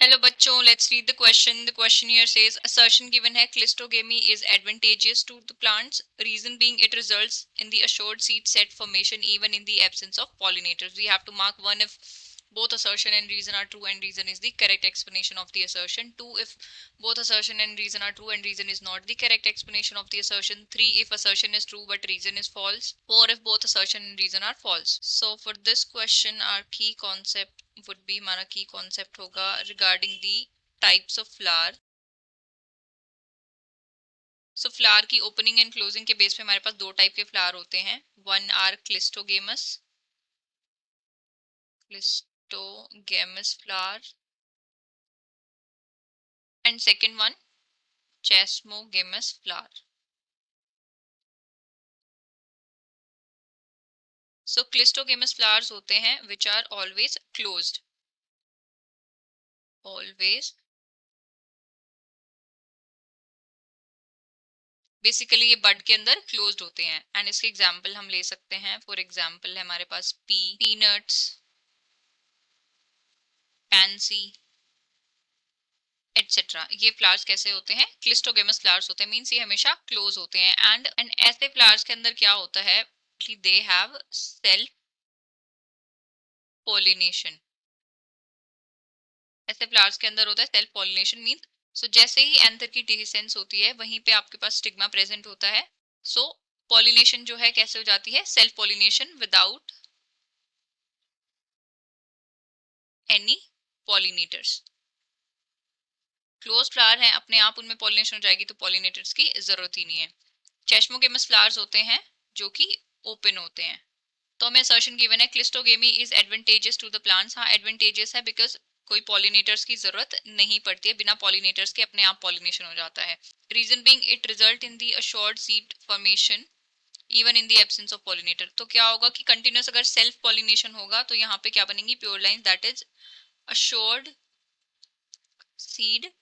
Hello बच्चों, let's read the question. The question here says assertion given है cleistogamy is advantageous to the plants, reason being it results in the assured seed set formation even in the absence of pollinators. We have to mark 1 if both assertion and reason are true and reason is the correct explanation of the assertion. 2 if both assertion and reason are true and reason is not the correct explanation of the assertion. 3 if assertion is true but reason is false. 4 if both assertion and reason are false. So for this question our key concept would be, हमारा की concept होगा regarding the types of flower. So flower की opening and closing के base पे हमारे पास दो type के फ्लावर होते हैं. One are cleistogamous flower and second one chasmogamous flower. So cleistogamous flowers होते हैं which are always closed, always. Basically ये बड के अंदर क्लोज्ड होते हैं. एंड इसके एग्जांपल हम ले सकते हैं. फॉर एग्जांपल है हमारे पास पीनट्स, पैंसी एटसेट्रा. ये फ्लावर्स कैसे होते हैं? क्लिस्टोगेमस फ्लावर्स होते हैं. मींस ये हमेशा क्लोज होते हैं. एंड ऐसे फ्लावर्स के अंदर क्या होता है? They have self pollination. ऐसे फ्लावर्स के अंदर होता है सेल्फ पॉलिनेशन. मींस सो जैसे ही एंथर की डिhiscence होती है वहीं पे आपके पास स्टिग्मा प्रेजेंट होता है. सो पॉलिनेशन जो है कैसे हो जाती है? Self pollination without any pollinators. Close flower है, अपने आप उनमें पॉलिनेशन हो जाएगी तो पॉलिनेटर्स की जरूरत ही नहीं है. चेस्मोगेमस फ्लावर्स होते हैं जो कि ओपन होते हैं. तो हमें असर्शन गिवन है cleistogamy is advantages to the plants. हाँ एडवांटेजेस है बिकॉज कोई पॉलिनेटर्स की जरूरत नहीं पड़ती है, बिना पॉलिनेटर्स के अपने आप पॉलिनेशन हो जाता है. Reason being it result in the assured seed formation even in the absence of pollinator. तो क्या होगा कि कंटिन्यूस अगर सेल्फ पॉलिनेशन होगा तो यहाँ पे क्या बनेंगी? Pure line, that is assured seed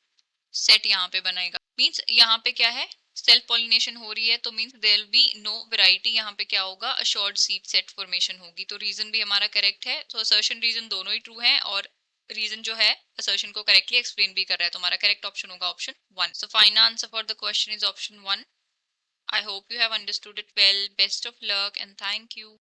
set यहाँ पे बनेगा. मींस यहाँ पे क्या है? सेल्फ पॉलिनेशन हो रही है तो means there will be no variety. यहाँ पे क्या होगा? अशोर्ड सीड सेट फॉर्मेशन होगी. तो रीजन भी हमारा करेक्ट है. तो असर्शन रीजन दोनों ही ट्रू है और रीजन जो है असर्शन को करेक्टली एक्सप्लेन भी कर रहा है. तो हमारा करेक्ट ऑप्शन होगा option 1. So final answer for the question is option 1. I hope you have understood it well. Best of luck and thank you.